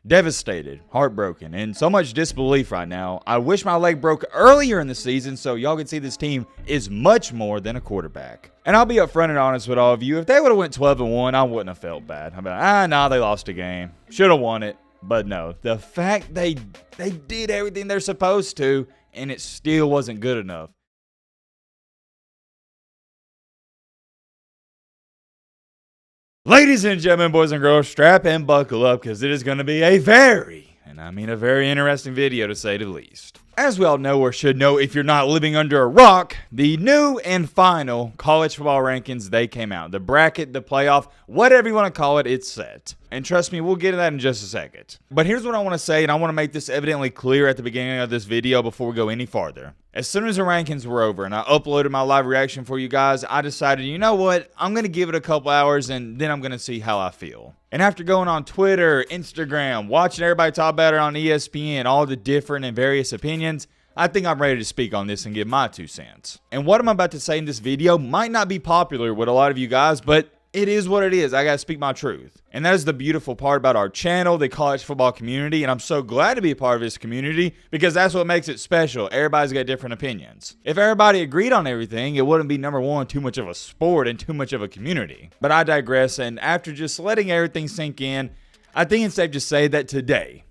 Devastated, heartbroken, and so much disbelief right now. I wish my leg broke earlier in the season so y'all could see this team is much more than a quarterback. And I'll be upfront and honest with all of you. If they would have went 12-1, I wouldn't have felt bad. I'd be like, nah, they lost a game. Should have won it. But no, the fact they did everything they're supposed to, and it still wasn't good enough. Ladies and gentlemen, boys and girls, strap and buckle up because it is going to be a very interesting video to say the least. As we all know or should know if you're not living under a rock, the new and final college football rankings, they came out. The bracket, the playoff, whatever you want to call it, it's set. And trust me, we'll get to that in just a second. But here's what I want to say, and I want to make this evidently clear at the beginning of this video before we go any farther. As soon as the rankings were over and I uploaded my live reaction for you guys, I decided, you know what, I'm going to give it a couple hours and then I'm going to see how I feel. And after going on Twitter, Instagram, watching everybody talk about it on ESPN, all the different and various opinions, I think I'm ready to speak on this and give my 2 cents. And what I'm about to say in this video might not be popular with a lot of you guys, but it is what it is. I got to speak my truth. And that is the beautiful part about our channel, the college football community. And I'm so glad to be a part of this community because that's what makes it special. Everybody's got different opinions. If everybody agreed on everything, it wouldn't be, number one, too much of a sport and too much of a community. But I digress. And after just letting everything sink in, I think it's safe to say that today,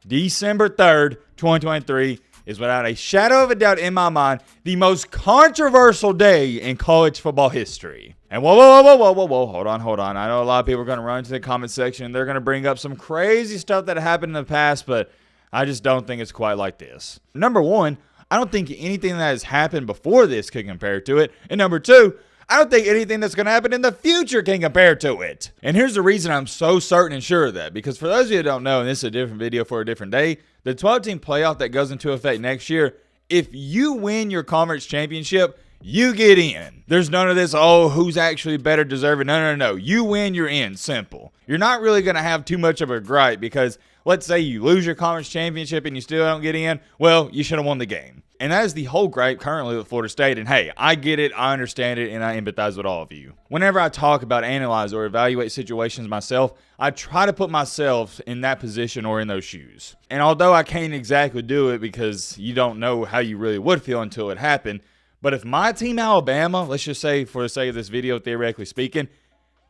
December 3rd, 2023, is without a shadow of a doubt in my mind, the most controversial day in college football history. And whoa, hold on. I know a lot of people are going to run into the comment section and they're going to bring up some crazy stuff that happened in the past, but I just don't think it's quite like this. Number one, I don't think anything that has happened before this can compare to it. And number two, I don't think anything that's going to happen in the future can compare to it. And here's the reason I'm so certain and sure of that. Because for those of you who don't know, and this is a different video for a different day, the 12-team playoff that goes into effect next year, if you win your conference championship, you get in. There's none of this, oh, who's actually better deserving. No. You win, you're in. Simple. You're not really going to have too much of a gripe because let's say you lose your conference championship and you still don't get in. Well, you should have won the game. And that is the whole gripe currently with Florida State. And hey, I get it, I understand it, and I empathize with all of you. Whenever I talk about analyze or evaluate situations myself, I try to put myself in that position or in those shoes. And although I can't exactly do it because you don't know how you really would feel until it happened, but if my team Alabama, let's just say for the sake of this video, theoretically speaking,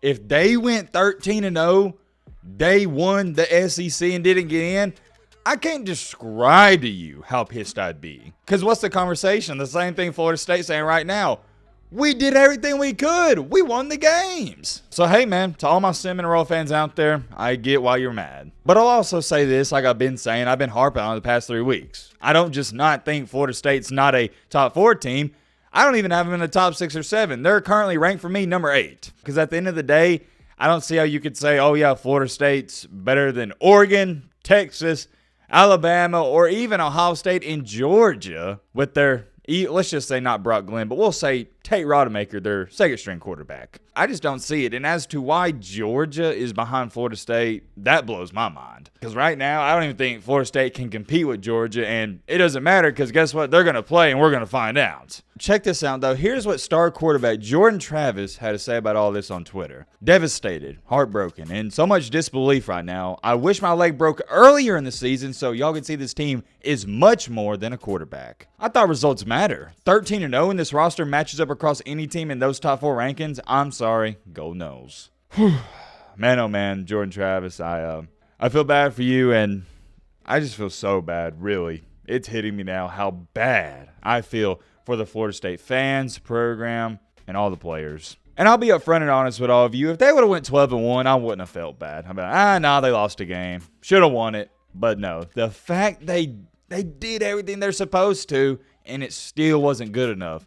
if they went 13-0, they won the SEC and didn't get in, I can't describe to you how pissed I'd be. Because what's the conversation? The same thing Florida State's saying right now. We did everything we could. We won the games. So, hey, man, to all my Cinnamon Roll fans out there, I get why you're mad. But I'll also say this, like I've been saying, I've been harping on it the past 3 weeks. I don't just not think Florida State's not a top 4 team. I don't even have them in the top 6 or 7. They're currently ranked for me number 8. Because at the end of the day, I don't see how you could say, oh, yeah, Florida State's better than Oregon, Texas, Alabama, or even Ohio State and Georgia with their, let's just say not Brock Glenn, but we'll say Tate Rodemaker, their second-string quarterback. I just don't see it. And as to why Georgia is behind Florida State, that blows my mind. Because right now, I don't even think Florida State can compete with Georgia, and it doesn't matter because guess what? They're going to play, and we're going to find out. Check this out, though. Here's what star quarterback Jordan Travis had to say about all this on Twitter. Devastated, heartbroken, and so much disbelief right now. I wish my leg broke earlier in the season so y'all could see this team is much more than a quarterback. I thought results matter. 13-0 in this roster matches up across any team in those top 4 rankings. I'm sorry, go Noles. Man, oh man, Jordan Travis, I feel bad for you, and I just feel so bad, really. It's hitting me now how bad I feel for the Florida State fans, program, and all the players. And I'll be upfront and honest with all of you. If they would have went 12-1, I wouldn't have felt bad. I'd be like, nah, they lost a game. Should have won it. But no, the fact they did everything they're supposed to, and it still wasn't good enough.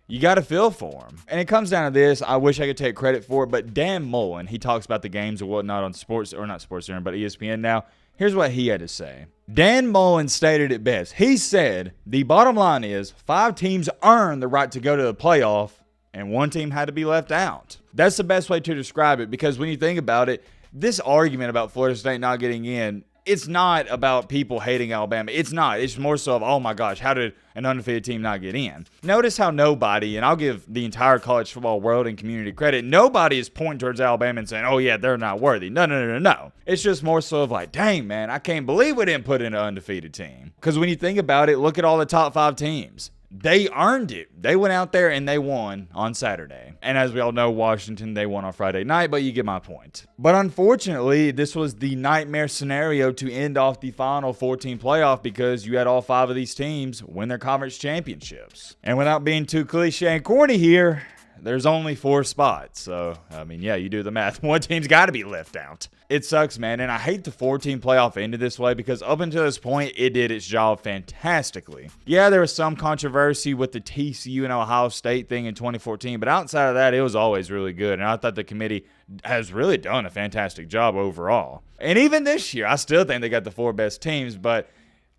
You got to feel for them. And it comes down to this. I wish I could take credit for it, but Dan Mullen, he talks about the games and whatnot on sports, or not Sports Center, but ESPN now. Here's what he had to say. Dan Mullen stated it best. He said, the bottom line is 5 teams earned the right to go to the playoff, and 1 team had to be left out. That's the best way to describe it, because when you think about it, this argument about Florida State not getting in, it's not about people hating Alabama. It's not. It's more so of, oh my gosh, how did an undefeated team not get in? Notice how nobody, and I'll give the entire college football world and community credit, nobody is pointing towards Alabama and saying, oh yeah, they're not worthy. No. It's just more so of like, dang man, I can't believe we didn't put in an undefeated team. Because when you think about it, look at all the top 5 teams. They earned it. They went out there and they won on Saturday. And as we all know, Washington, they won on Friday night, but you get my point. But unfortunately, this was the nightmare scenario to end off the final 14 playoff because you had all 5 of these teams win their conference championships. And without being too cliche and corny here, there's only 4 spots. So, I mean, yeah, you do the math. One team's got to be left out. It sucks, man. And I hate the 14 playoff ended this way because up until this point, it did its job fantastically. Yeah, there was some controversy with the TCU and Ohio State thing in 2014. But outside of that, it was always really good. And I thought the committee has really done a fantastic job overall. And even this year, I still think they got the 4 best teams. But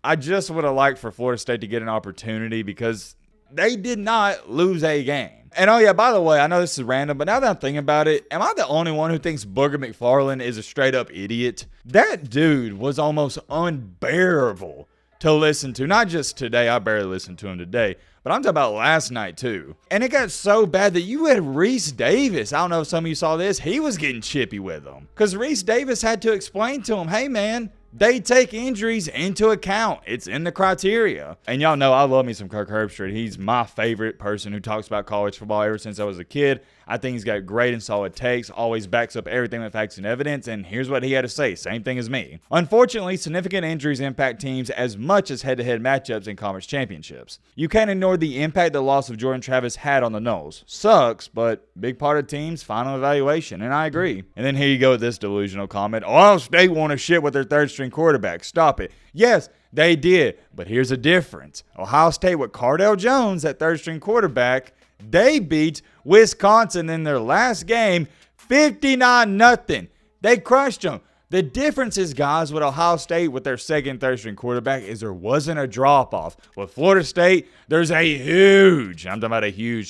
I just would have liked for Florida State to get an opportunity because they did not lose a game. And oh yeah, by the way, I know this is random, but now that I'm thinking about it, am I the only one who thinks Booger McFarland is a straight up idiot? That dude was almost unbearable to listen to. Not just today, I barely listened to him today, but I'm talking about last night too. And it got so bad that you had Reese Davis. I don't know if some of you saw this. He was getting chippy with him because Reese Davis had to explain to him, hey man, they take injuries into account. It's in the criteria. And y'all know I love me some Kirk Herbstreit. He's my favorite person who talks about college football ever since I was a kid. I think he's got great and solid takes, always backs up everything with facts and evidence, and here's what he had to say. Same thing as me. Unfortunately, significant injuries impact teams as much as head-to-head matchups in conference championships. You can't ignore the impact the loss of Jordan Travis had on the Noles. Sucks, but big part of team's final evaluation, and I agree. And then here you go with this delusional comment. Ohio State won a shit with their third-string quarterback. Stop it. Yes, they did, but here's a difference. Ohio State with Cardale Jones at third-string quarterback, they beat Wisconsin in their last game 59-0. They crushed them. The difference is, guys, with Ohio State with their second, third-string quarterback is there wasn't a drop-off. With Florida State, there's a huge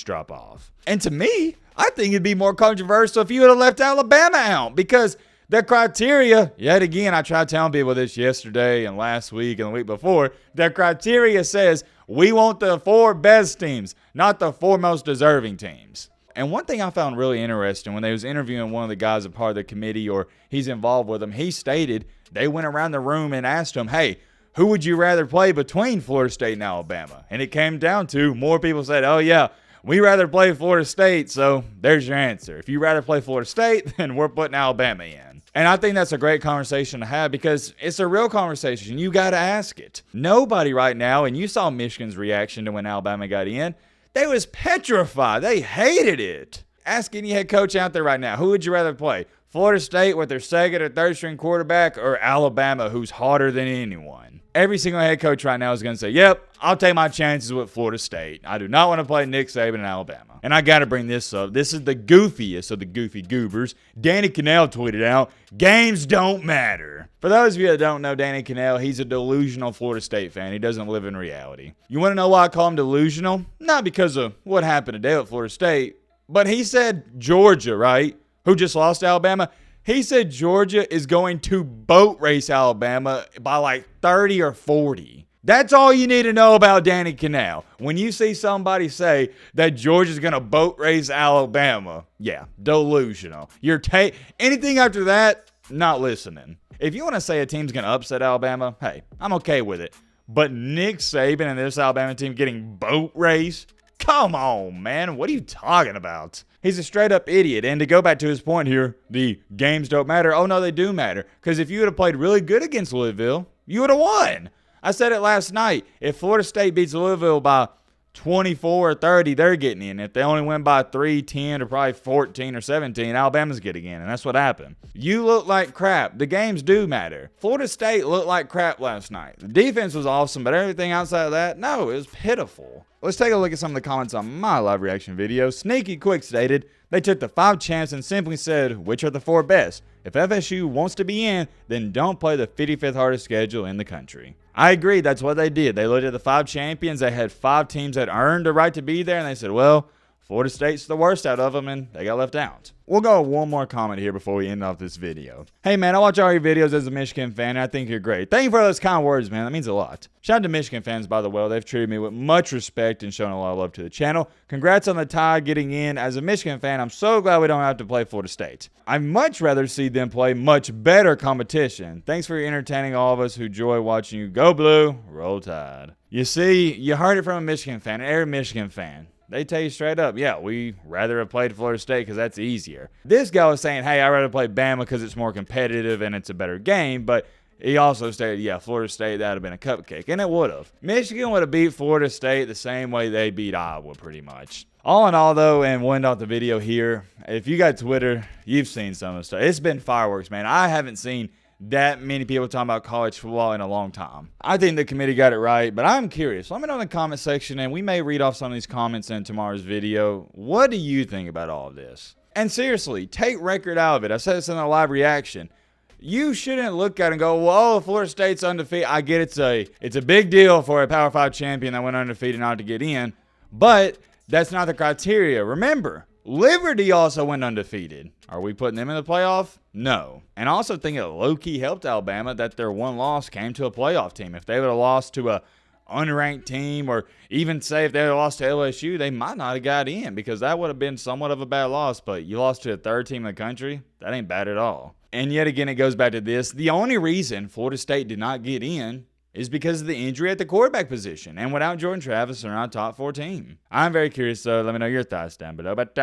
drop-off. And to me, I think it'd be more controversial if you would have left Alabama out because the criteria, yet again, I tried telling people this yesterday and last week and the week before, the criteria says we want the 4 best teams, not the 4 most deserving teams. And one thing I found really interesting when they was interviewing one of the guys a part of the committee or he's involved with them, he stated they went around the room and asked him, hey, who would you rather play between Florida State and Alabama? And it came down to more people said, oh yeah, we rather play Florida State, so there's your answer. If you rather play Florida State, then we're putting Alabama in. And I think that's a great conversation to have because it's a real conversation. You got to ask it. Nobody right now, and you saw Michigan's reaction to when Alabama got in, they was petrified. They hated it. Ask any head coach out there right now, who would you rather play? Florida State with their second or third string quarterback or Alabama who's harder than anyone? Every single head coach right now is going to say, yep, I'll take my chances with Florida State. I do not want to play Nick Saban in Alabama. And I got to bring this up. This is the goofiest of the goofy goobers. Danny Cannell tweeted out, games don't matter. For those of you that don't know Danny Cannell, he's a delusional Florida State fan. He doesn't live in reality. You want to know why I call him delusional? Not because of what happened today at Florida State, but he said Georgia, right? Who just lost to Alabama? He said Georgia is going to boat race Alabama by like 30 or 40. That's all you need to know about Danny Cannell. When you see somebody say that Georgia's going to boat race Alabama, yeah, delusional. Anything after that, not listening. If you want to say a team's going to upset Alabama, hey, I'm okay with it. But Nick Saban and this Alabama team getting boat raced? Come on, man. What are you talking about? He's a straight up idiot. And to go back to his point here, the games don't matter. Oh, no, they do matter. Because if you would have played really good against Louisville, you would have won. I said it last night. If Florida State beats Louisville by 24 or 30, they're getting in. If they only win by 3, 10, or probably 14 or 17, Alabama's getting in. And that's what happened. You look like crap. The games do matter. Florida State looked like crap last night. The defense was awesome, but everything outside of that, no, it was pitiful. Let's take a look at some of the comments on my live reaction video. Sneaky Quick stated, they took the 5 champs and simply said, which are the 4 best? If FSU wants to be in, then don't play the 55th hardest schedule in the country. I agree. That's what they did. They looked at the 5 champions. They had 5 teams that earned the right to be there, and they said, well, Florida State's the worst out of them, and they got left out. We'll go with one more comment here before we end off this video. Hey, man, I watch all your videos as a Michigan fan, and I think you're great. Thank you for those kind words, man. That means a lot. Shout out to Michigan fans, by the way. They've treated me with much respect and shown a lot of love to the channel. Congrats on the Tide getting in. As a Michigan fan, I'm so glad we don't have to play Florida State. I'd much rather see them play much better competition. Thanks for entertaining all of us who enjoy watching you go blue, roll Tide. You see, you heard it from a Michigan fan, every Michigan fan. They tell you straight up, yeah, we rather have played Florida State because that's easier. This guy was saying, hey, I'd rather play Bama because it's more competitive and it's a better game, but he also stated, yeah, Florida State, that would have been a cupcake, and it would have. Michigan would have beat Florida State the same way they beat Iowa, pretty much. All in all, though, and we'll end off the video here, if you got Twitter, you've seen some of the stuff. It's been fireworks, man. I haven't seen that many people talking about college football in a long time. I think the committee got it right, but I'm curious. Let me know in the comment section, and we may read off some of these comments in tomorrow's video. What do you think about all of this? And seriously, take record out of it. I said this in a live reaction. You shouldn't look at it and go, well, Florida State's undefeated. I get it's a big deal for a Power 5 champion that went undefeated not to get in, but that's not the criteria. Remember, Liberty also went undefeated. Are we putting them in the playoff? No. And I also think it low-key helped Alabama that their one loss came to a playoff team. If they would have lost to a unranked team, or even say if they had lost to LSU, they might not have got in, because that would have been somewhat of a bad loss. But you lost to a third team in the country, that ain't bad at all. And yet again, it goes back to this. The only reason Florida State did not get in is because of the injury at the quarterback position. And without Jordan Travis, they're not a top 4 team. I'm very curious, though. Let me know your thoughts down below. But